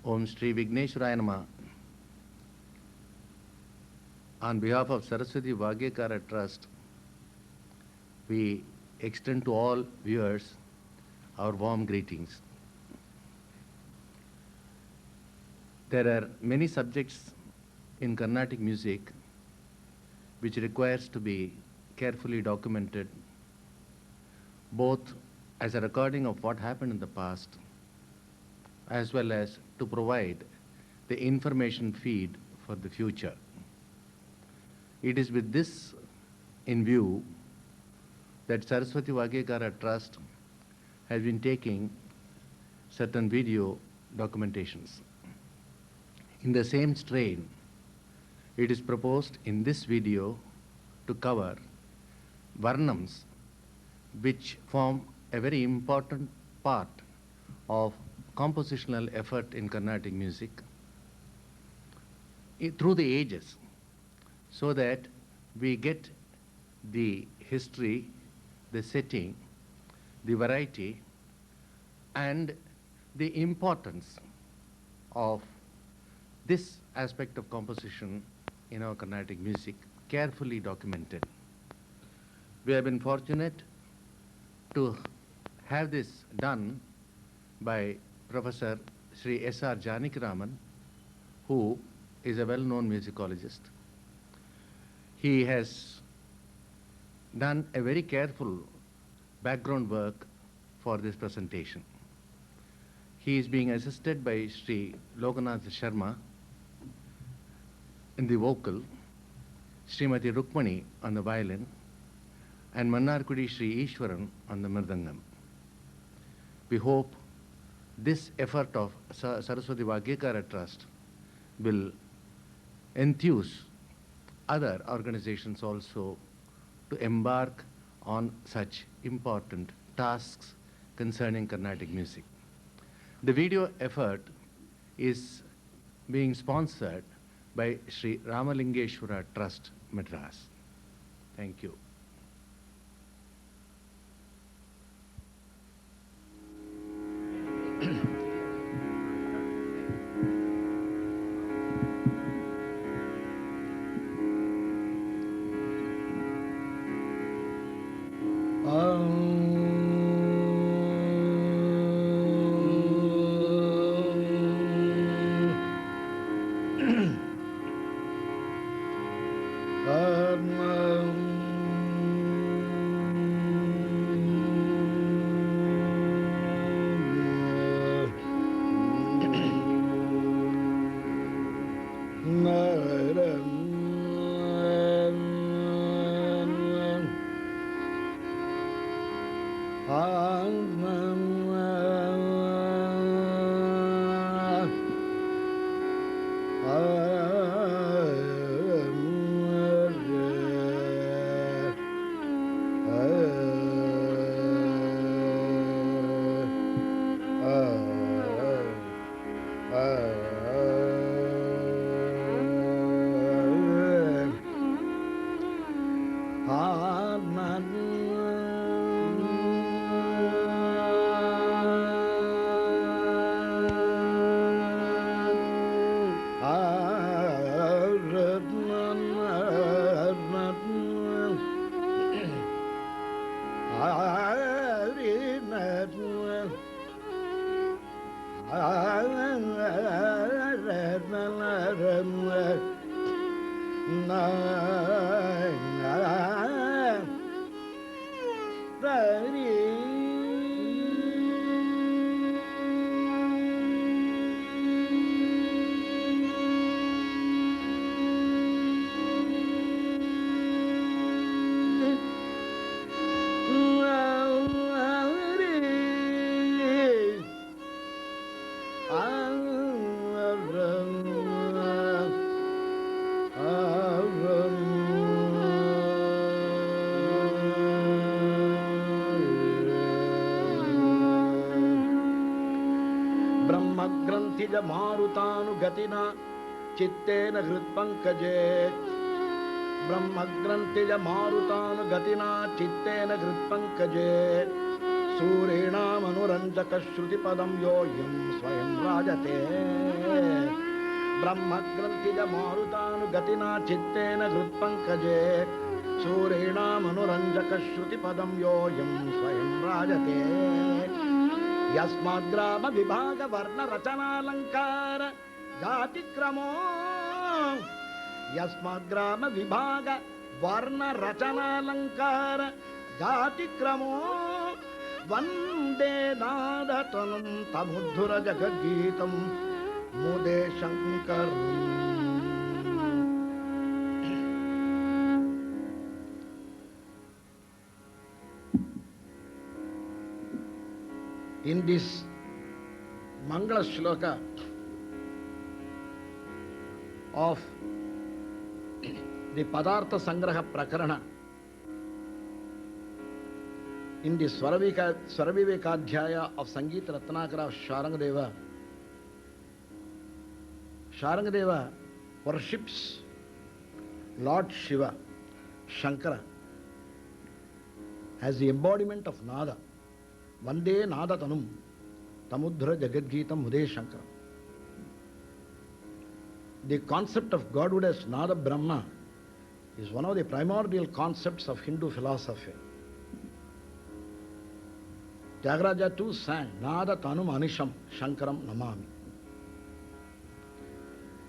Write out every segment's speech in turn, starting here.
Om Sri Vigneshwaraya Nama. On behalf of Saraswati Vaggeyakara Trust, we extend to all viewers our warm greetings. There are many subjects in Carnatic music which requires to be carefully documented, both as a recording of what happened in the past, as well as to provide the information feed for the future. It is with this in view that Saraswati Vaggeyakara Trust has been taking certain video documentations. In the same strain, it is proposed in this video to cover Varnams, which form a very important part of compositional effort in Carnatic music through the ages, so that we get the history, the setting, the variety, and the importance of this aspect of composition in our Carnatic music carefully documented. We have been fortunate to have this done by Professor Sri S.R.Janakiraman, who is a well-known musicologist. He has done a very careful background work for this presentation. He is being assisted by Sri.Lokanadha Sarma in the vocal, T.Rukmini on the violin, and Mannargudi Eswaran on the mridangam. We hope this effort of Saraswati Vaggeyakara Trust will enthuse other organizations also to embark on such important tasks concerning Carnatic music. The video effort is being sponsored by Sri Ramalingeshwara Trust, Madras. Thank you. मारुतानुगतिना चित्तेन हृत्पङ्कजे ब्रह्मग्रन्थिज मारुतानुगतिना चित्तेन हृत्पङ्कजे सूरेणामनुरञ्जक श्रुतिपदं यो यं स्वयं राजते ब्रह्मग्रन्थिज मारुतानुगतिना चित्तेन हृत्पङ्कजे सूरेणामनुरञ्जक श्रुतिपदं यो यं स्वयं राजते यस्माद्ग्राम विभाग वर्ण रचनालंकार जातिक्रमो यस्माद्ग्राम विभाग वर्ण रचनालंकार जातिक्रमो वंदे नादतनुं तमुद्धुर जगद्गीतं मुदे शंकरं. In this Mangala Shloka of the Padartha Sangraha Prakarana, in the Swaravivekadhyaya of Sangeeta Ratnakara of Sharangadeva worships Lord Shiva, Shankara, as the embodiment of Nada. Vande Nada Tanum Tamudra Jagadgeetam Mude Shankara. The concept of Godhood as Nada Brahma is one of the primordial concepts of Hindu philosophy. Tyagaraja too sang Nada Tanum Anisham Shankaram Namami.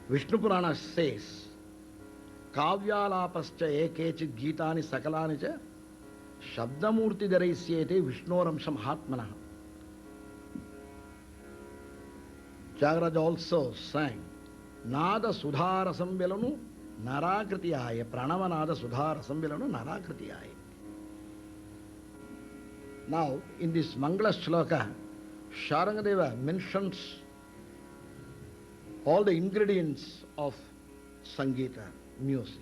Vishnu Purana says Kavyalapascha ekechit Geetani Sakalani cha Shabdamurti Dharaisyete Vishnoramsham Hatmana. Tyagaraja also sang Nada Sudharasam Velanu Narakritiyaya. Pranava Nada Sudharasam Velanu Narakritiyaya. Now, in this Mangala Shloka, Sharangadeva mentions all the ingredients of Sangeeta, music.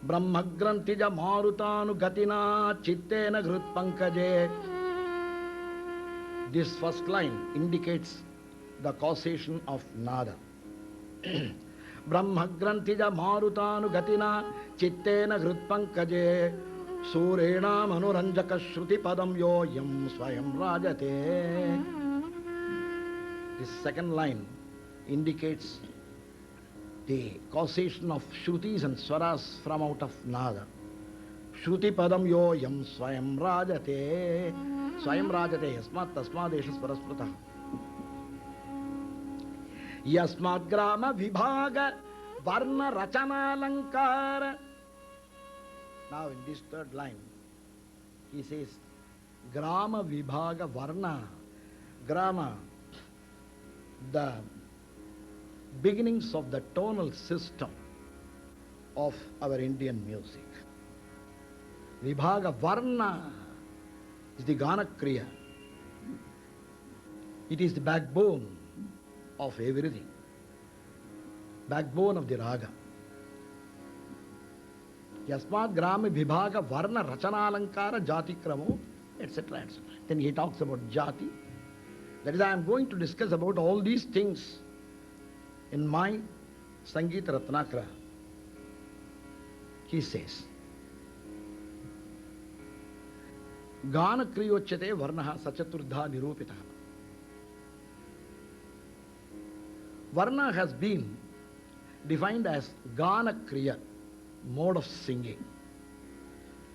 Brahmagrantija marutanu gatina chittena ghritpankaje. This first line indicates the causation of Nada. Brahmagrantija marutanu gatina chittena ghritpankaje surena manuranjaka shruti padam yo yam swayam rajate. This second line indicates the causation of Shrutis and Swaras from out of Nada. Shruti padam yo yam swayam rajate. Swayam rajate yasmat tasmad esha swarasprata. Yasmat grama vibhaga varna rachana lankara. Now in this third line, he says, grama vibhaga varna. Grama, the beginnings of the tonal system of our Indian music. Vibhaga Varna is the Gana Kriya. It is the backbone of everything. Backbone of the Raga. Yasmat Grama Vibhaga Varna Rachana Alankara Jati Kramo, etc. etc. Then he talks about Jati. That is, I am going to discuss about all these things in my Sangeeta Ratnakara. He says, Gana Kriyochate Varnaha Sachaturdha Nirupitaha. Varna has been defined as Gana Kriya, mode of singing.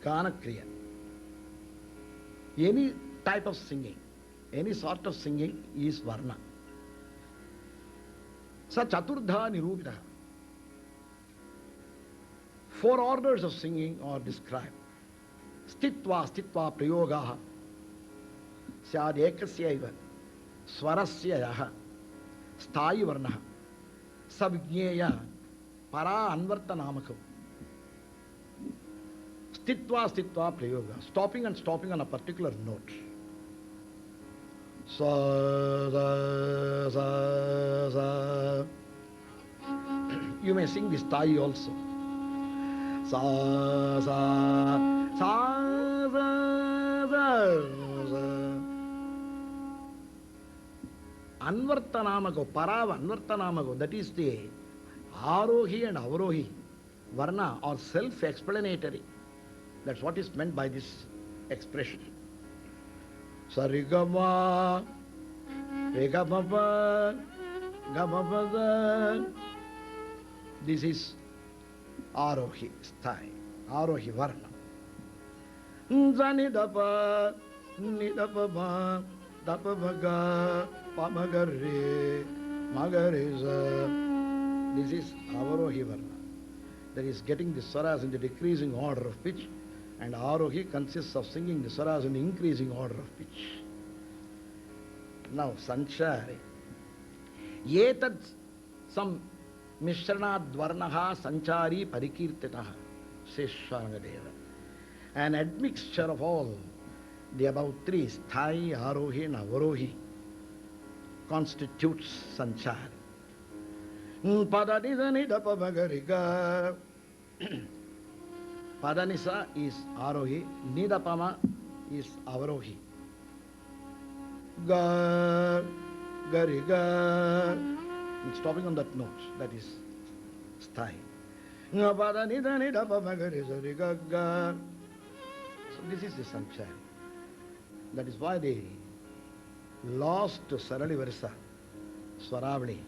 Gana Kriya. Any type of singing, any sort of singing is Varna. Sa Chaturdha Nirupitaha. 4 orders of singing are described. Stitva prayogaha syad ekasyaiva swarasya yaha sthayi varnaha savigneya para anvartanamakav. Stitva prayoga, stopping and stopping on a particular note. Sa sa sa. You may sing this Thai also. Sa sa sa sa sa. Anvartanamago, Parava Anvartanamago, that is the Arohi and Avarohi Varna are self-explanatory. That's what is meant by this expression. Sarigama, Regamapa, Gamapada. This is Arohi style, Arohi Varnam. Zanidapa, Nidapama, Dapavaga, Pamagare, Magareza. This is Avarohi Varna. That is getting the swaras in the decreasing order of pitch, and Arohi consists of singing the swaras in the increasing order of pitch. Now, Sanchari. Yetad some Mishranad Varnaha Sanchari Parikirtitaha, says Swarangadeva. An admixture of all the above three, Sthai, Arohi and Avarohi, constitutes Sanchari. Padanisa Nidapamagariga. Padanisa is Arohi, Nidapama is Avarohi. Ga, Gariga. Stopping on that note, that is Sthai. Padanisa Nidapamagariga. So this is the Sanchari. That is why they lost Sarali Varisa, Swaravali,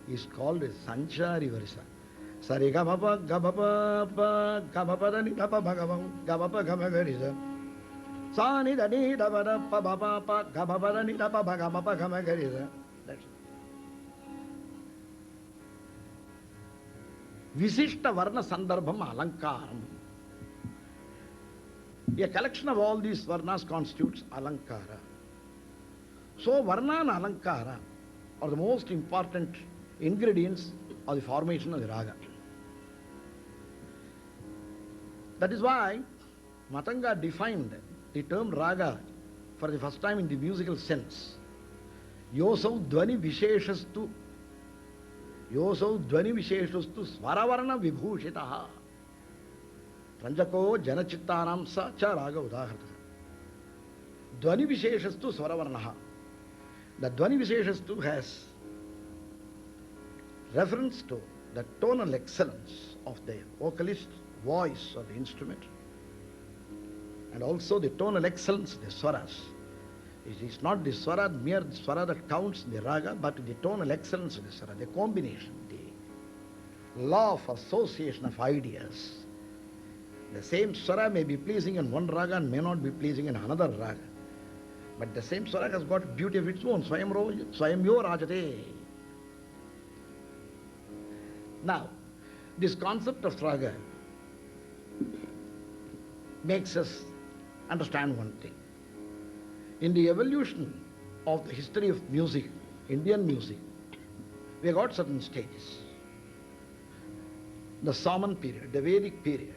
is called a Sanchari Varisa. Sarigapapa, Gapapa, Gapapadani, Gapapagam, Gapapa Gamagarisa. Sani Dani, Dabada, Papa, Gapapadani, Dapagamapa Gamagarisa. That's it. Visishta Varna Sandarbham Alankaram. A collection of all these Varnas constitutes Alankara. So Varna and Alankara are the most important ingredients of the formation of the Raga. That is why Matanga defined the term Raga for the first time in the musical sense. Yosau Dvani Visheshastu Svaravarna Vibhushitaha Ranjako Janachittanam Sa Cha Raga Udaharta. Dvani Visheshastu Svaravarnaha. The Dvani Visheshastu has reference to the tonal excellence of the vocalist, voice of the instrument, and also the tonal excellence of the swaras. It is not the swara, mere swara that counts in the raga, but the tonal excellence of the swara, the combination, the law of association of ideas. The same swara may be pleasing in one raga and may not be pleasing in another raga. But the same swara has got beauty of its own. Swayamyo rajate. Now, this concept of raga makes us understand one thing. In the evolution of the history of music, Indian music, we have got certain stages. The Saman period, the Vedic period,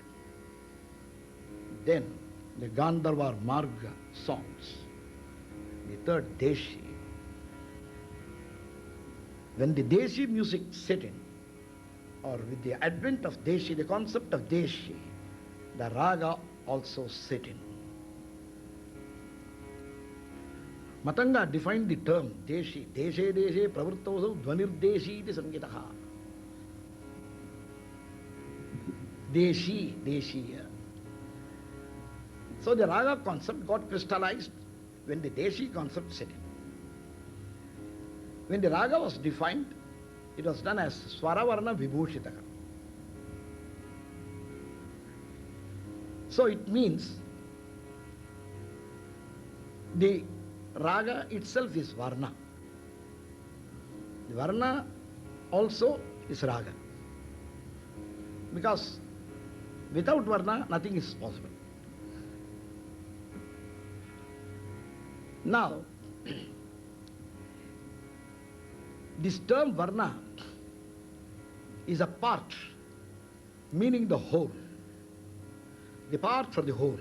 then the Gandharva or Marga songs, the third Deshi. When the Deshi music set in, or with the advent of Deshi, the concept of Deshi, the Raga also set in. Matanga defined the term Deshi, Deshe Deshe Pravruttavasau Dvanirdeshi iti Sangitaha. Deshi, Deshiya. So the Raga concept got crystallized when the Deshi concept set in. When the Raga was defined, it was done as Swaravarna Vibhushitaka. So it means the Raga itself is Varna. The Varna also is Raga. Because without Varna, nothing is possible. Now, this term Varna is a part, meaning the whole. The part for the whole.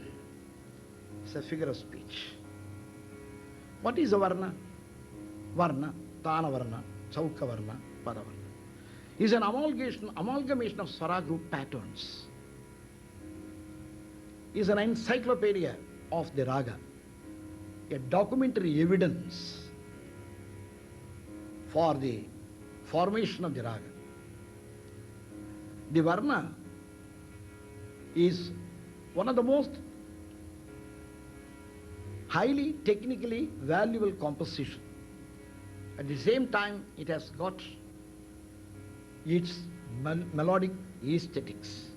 It's a figure of speech. What is a Varna? Varna, Tana Varna, Chauka Varna, Pada Varna. Is an amalgamation of Swara group patterns. Is an encyclopedia of the Raga. A documentary evidence for the formation of the Raga. The Varna is one of the most highly technically valuable composition. At the same time, it has got its melodic aesthetics.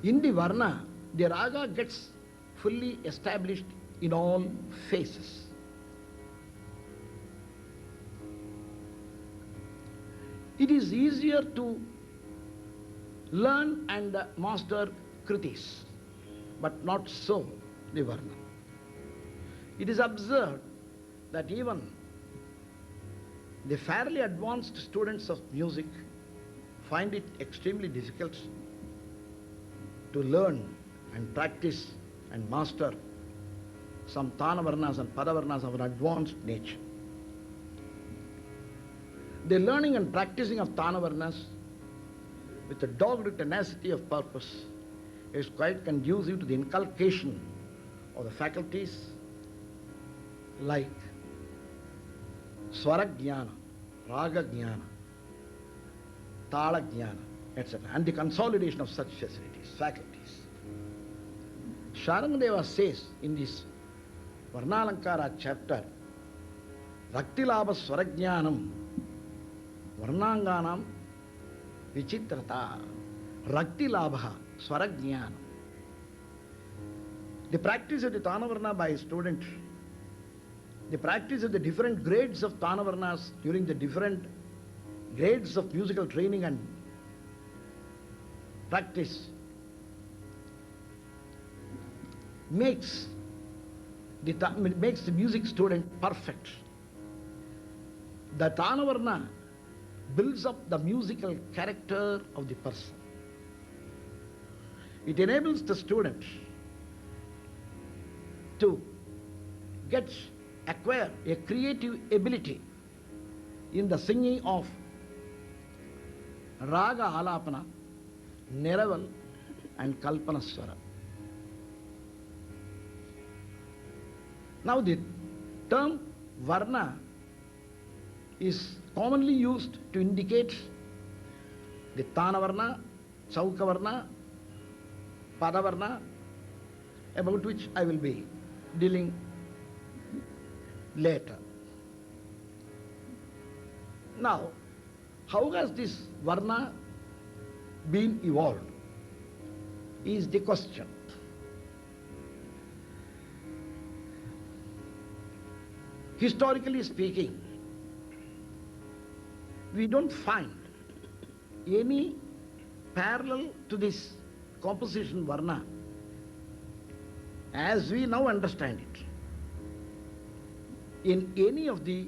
In the Varna, the raga gets fully established in all phases. It is easier to learn and master kritis, but not so the Varna. It is observed that even the fairly advanced students of music find it extremely difficult to learn and practice and master some Tana Varnas and Pada Varnas of an advanced nature. The learning and practicing of Tana Varnas with a dogged tenacity of purpose is quite conducive to the inculcation of the faculties like Swara Jnana, Raga Jnana, Tala Jnana, etc. and the consolidation of such facilities, faculties. Sharangadeva says in this Varnalankara chapter, Raktilabha Swarajnanam Varnanganam Vichitrata Raktilabha Swarajnanam. The practice of the Tanavarna by a student, the practice of the different grades of Tanavarnas during the different grades of musical training and practice makes the music student perfect. The Tanavarna builds up the musical character of the person. It enables the student to acquire a creative ability in the singing of Raga Alapana, Neraval and Kalpanaswara. Now the term Varna is commonly used to indicate the Tanavarna, Chaukavarna, Padavarna, about which I will be dealing later. Now, how has this Varna been evolved is the question. Historically speaking, we don't find any parallel to this composition Varna as we now understand it in any of the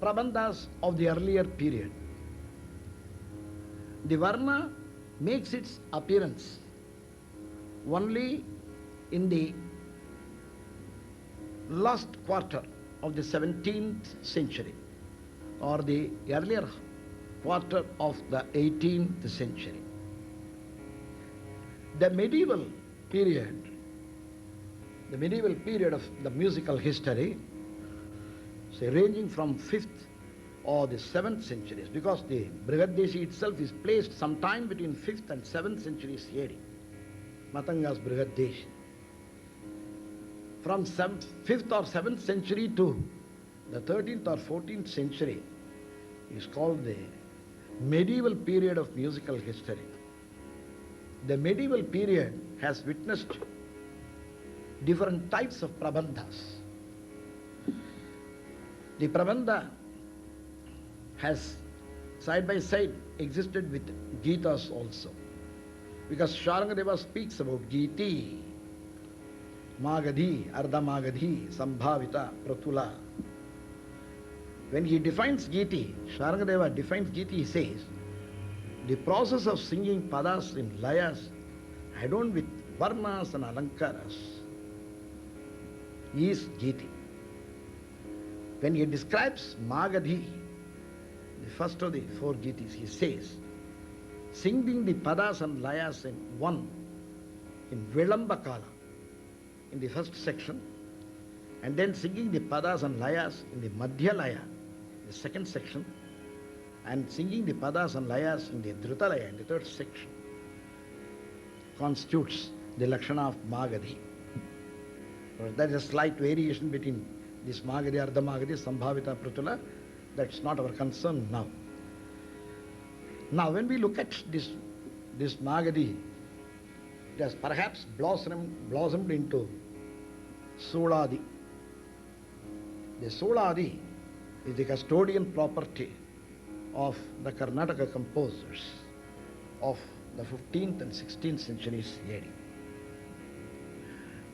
Prabandhas of the earlier period. The Varna makes its appearance only in the last quarter of the 17th century or the earlier quarter of the 18th century. The medieval period of the musical history, say ranging from 5th or the 7th centuries, because the Brihadeshi itself is placed sometime between 5th and 7th centuries AD, Matanga's Brihadeshi. From 5th or 7th century to the 13th or 14th century is called the medieval period of musical history. The medieval period has witnessed different types of prabandhas. The prabandha has side by side existed with Gitas also, because Sharangadeva speaks about Giti, Magadhi, Ardha Magadhi, Sambhavita, Pratula. When he defines Giti, Sharangadeva defines Giti, he says, the process of singing padas in layas adorned with varnas and alankaras is Giti. When he describes Magadhi, the first of the 4 Gitis, he says, singing the padas and layas in one, in Vilambakala, in the first section, and then singing the padas and layas in the Madhyalaya, the second section, and singing the padas and layas in the Dhrutalaya, in the third section. constitutes the Lakshana of Magadhi. There is a slight variation between this Magadhi, Ardha Magadhi, Sambhavita, Pratula. That's not our concern now. Now, when we look at this Magadhi, it has perhaps blossomed into Suladi. The Suladi is the custodian property of the Karnataka composers of the 15th and 16th centuries AD.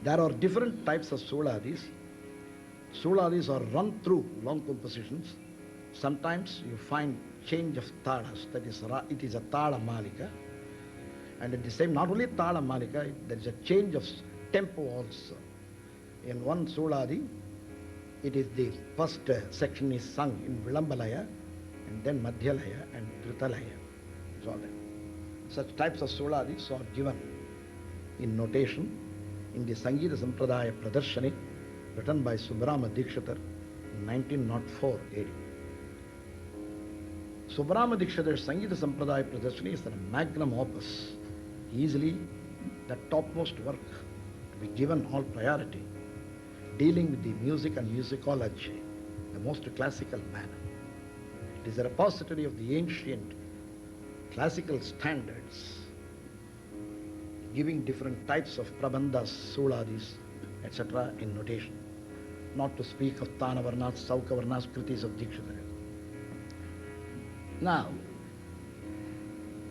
There are different types of Suladis. Suladis are run through long compositions. Sometimes you find change of talas, that is, it is a tala malika. And at the same, not only tala malika, there is a change of tempo also. In one Suladi, it is the first section is sung in Vilambalaya, and then Madhyalaya and Dhritalaya. So such types of Suladis are given in notation in the Sangeeta Sampradaya Pradarshani, written by Subramaniam Dikshitar in 1904 AD. Subramaniam Dikshitar's Sangeeta Sampradaya Pradarshani is a magnum opus, easily the topmost work to be given all priority, dealing with the music and musicology, the most classical manner. It is a repository of the ancient classical standards, giving different types of prabandhas, suladis, etc. in notation. Not to speak of Tanavarnas, Saukavarnas, Kritis of Dikshitara. Now,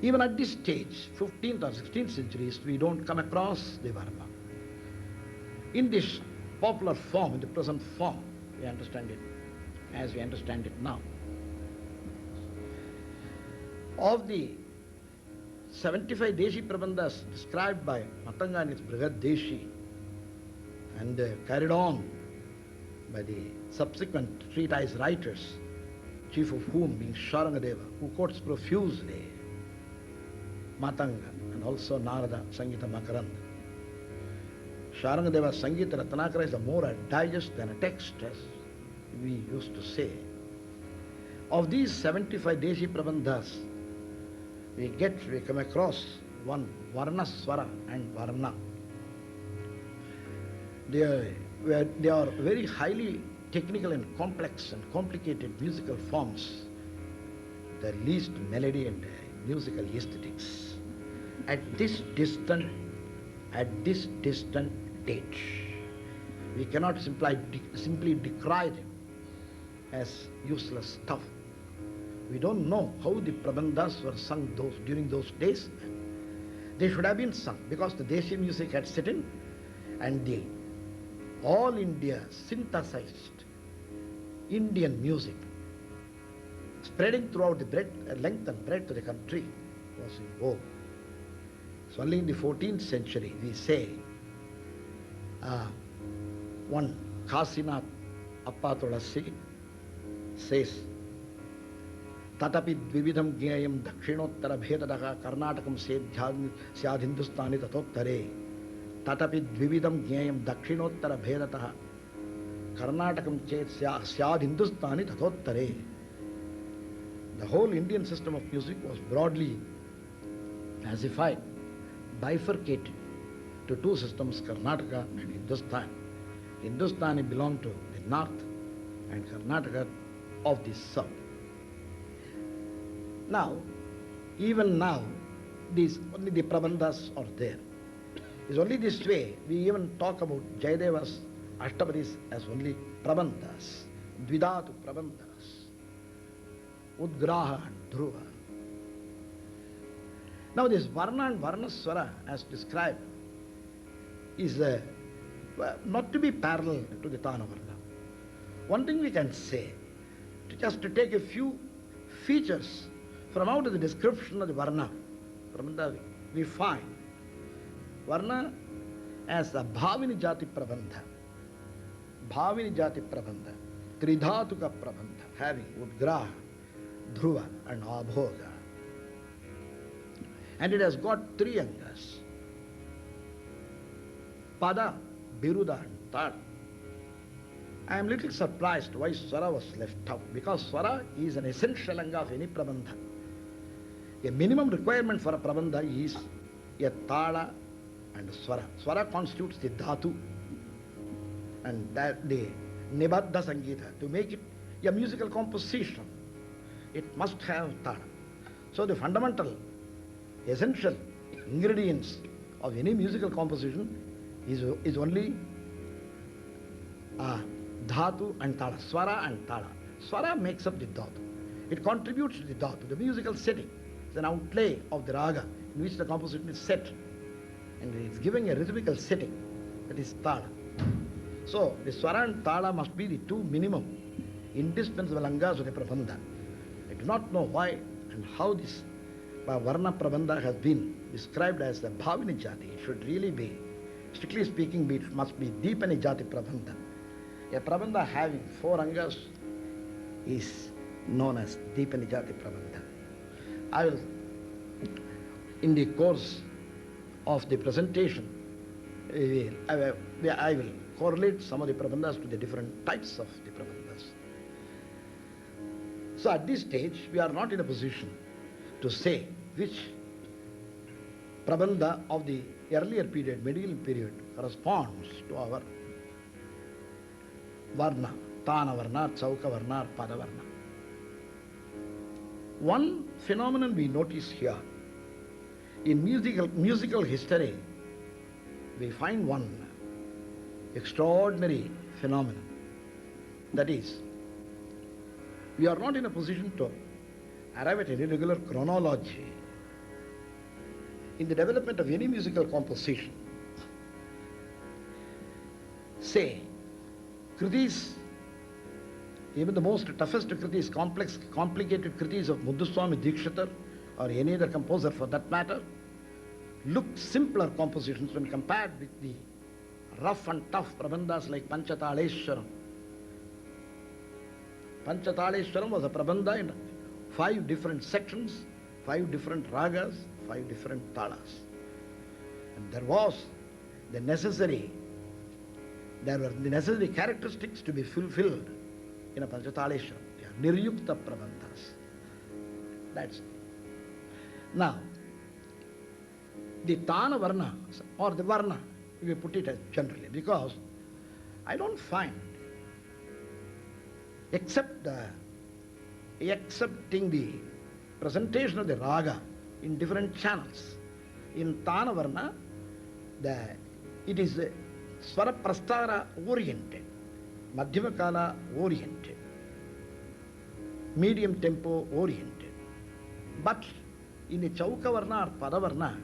even at this stage, 15th or 16th centuries, we don't come across the Varna. In this popular form, in the present form, we understand it as we understand it now. Of the 75 Deshi Prabandhas described by Matanga in its Brihad Deshi and carried on by the subsequent treatise writers, chief of whom being Sharangadeva, who quotes profusely Matanga and also Narada, Sangita Makaranda. Sharangadeva's Sangita Ratnakara is more a digest than a text, as we used to say. Of these 75 Deshi Prabandhas, we come across one Varna, Swara and Varna. They are very highly technical and complex and complicated musical forms. They least melody and musical aesthetics. At this distant date, we cannot simply decry them as useless stuff. We don't know how the prabandhas were sung during those days. They should have been sung because the Deshi music had set in and the all India synthesized Indian music spreading throughout the length and breadth of the country was in vogue. So only in the 14th century we say one Kasinath Appatulasi says Tatapi Dvividham Gyayam Dakshinottara Bhedadaha Karnatakam Syad Hindustani Tatottare Tatapi Dvividham Gyayam Dakshinottara Bhedataha Karnatakam Syad Hindustani Tatottare. The whole Indian system of music was broadly classified, bifurcated to two systems, Karnataka and Hindustan. Hindustani belonged to the north and Karnataka of the south. Now, even now, only the prabandhas are there. It's only this way we even talk about Jayadeva's Ashtapadis as only prabandhas, Dvidatu prabandhas, Udgraha and Dhruva. Now this Varna and Varnaswara as described is not to be parallel to the Tanavarna. One thing we can say, just to take a few features from out of the description of the Varna, we find Varna as a Bhavini Jati Prabandha, Tridhatuka Prabandha, having Udgraha, Dhruva and Abhoga. And it has got three angas, Pada, Biruda and Tada. I am little surprised why Swara was left out, because Swara is an essential anga of any Prabandha. A minimum requirement for a Prabandha a tala and a swara. Swara constitutes the dhatu, and that the nibaddha sangeeta. To make it a musical composition, it must have tala. So the fundamental, essential ingredients of any musical composition is only dhatu and tala, swara and tala. Swara makes up the dhatu. It contributes to the dhatu, the musical setting. It's an outlay of the raga in which the composition is set. And it's giving a rhythmical setting, that is tala. So the swara and tala must be the two minimum indispensable angas of the prabandha. I do not know why and how this Varna prabandha has been described as the bhavini jati. It should really be, strictly speaking, it must be deepani jati prabandha. A prabandha having 4 angas is known as deepani jati prabandha. I will, in the course of the presentation, I will correlate some of the prabandhas to the different types of the prabandhas. So at this stage, we are not in a position to say which prabandha of the earlier period, medieval period, corresponds to our varna, tana varna, chauka varna, pada varna. One phenomenon we notice here, in musical history, we find one extraordinary phenomenon. That is, we are not in a position to arrive at any regular chronology in the development of any musical composition. Say, kritis, even the most toughest kritis, complicated kritis of Muthuswami Dikshitar or any other composer for that matter, look simpler compositions when compared with the rough and tough prabandhas like Panchataleshwaram. Panchataleshwaram was a prabandha in 5 different sections, 5 different ragas, 5 different talas. And there were the necessary characteristics to be fulfilled in a Panchataleshwaram. They are niryukta prabandhas. That's it. Now, the Tana Varna, or the Varna, we put it as generally, because I don't find, accepting the presentation of the raga in different channels. In Tana Varna, it is Swara Prastara oriented, Madhyama Kala oriented, medium tempo oriented. But in the Chauka Varna or Pada Varna,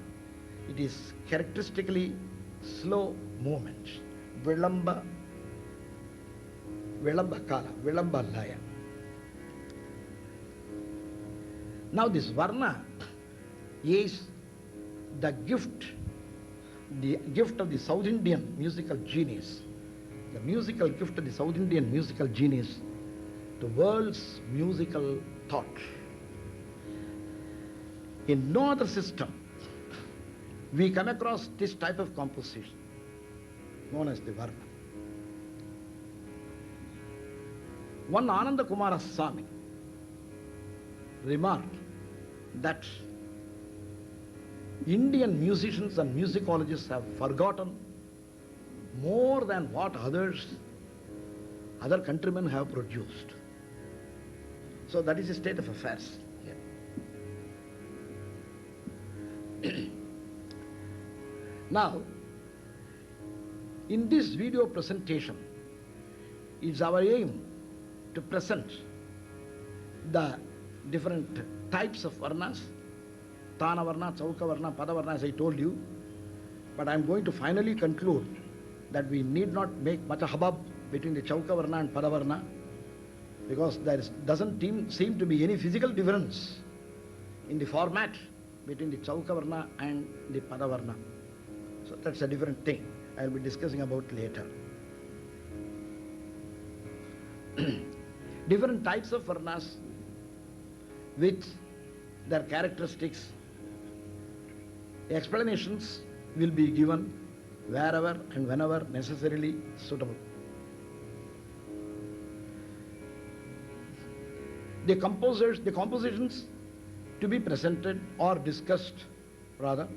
it is characteristically slow movements, Vilamba Kala, Vilamba Laya. Now this Varna is the gift of the South Indian musical genius, the musical gift of the South Indian musical genius, the world's musical thought. In no other system we come across this type of composition known as the Varna. One Ananda Kumara Swami remarked that Indian musicians and musicologists have forgotten more than what other countrymen have produced. So that is the state of affairs here. Now, in this video presentation, it's our aim to present the different types of varnas, Tana Varna, Chauka Varna, Pada Varna, as I told you. But I'm going to finally conclude that we need not make much a hubbub between the Chauka Varna and Pada Varna, because there doesn't seem to be any physical difference in the format between the Chauka Varna and the Pada Varna. So that's a different thing I'll be discussing about later. Different types of varnas with their characteristics, explanations will be given wherever and whenever necessarily suitable. The compositions to be presented or discussed rather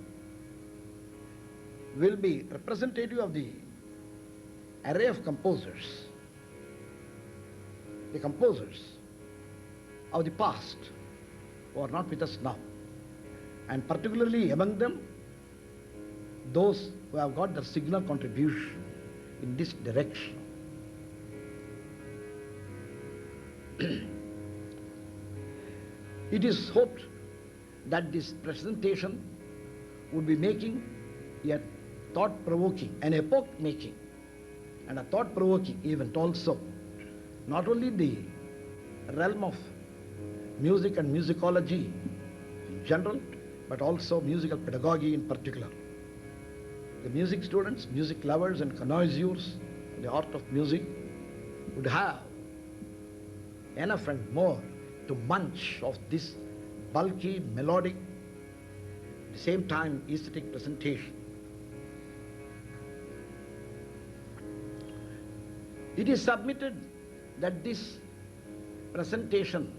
will be representative of the array of composers, the composers of the past who are not with us now, and particularly among them those who have got their signal contribution in this direction. It is hoped that this presentation would be making a thought-provoking, an epoch-making and a thought-provoking event also, not only in the realm of music and musicology in general, but also musical pedagogy in particular. The music students, music lovers and connoisseurs in the art of music would have enough and more to munch of this bulky, melodic, at the same time aesthetic presentation. It is submitted that this presentation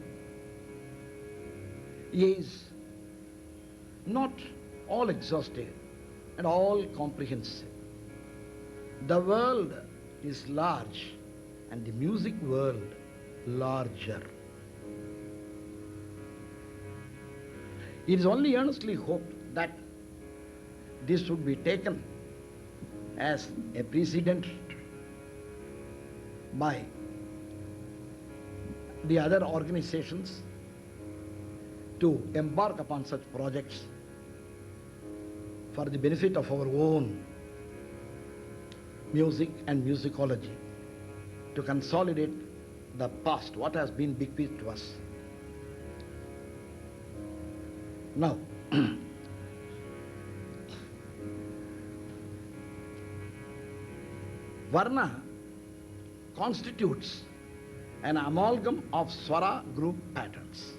is not all exhaustive and all comprehensive. The world is large and the music world larger. It is only earnestly hoped that this would be taken as a precedent by the other organizations to embark upon such projects for the benefit of our own music and musicology, to consolidate the past, what has been bequeathed to us. Now, Varna constitutes an amalgam of swara group patterns.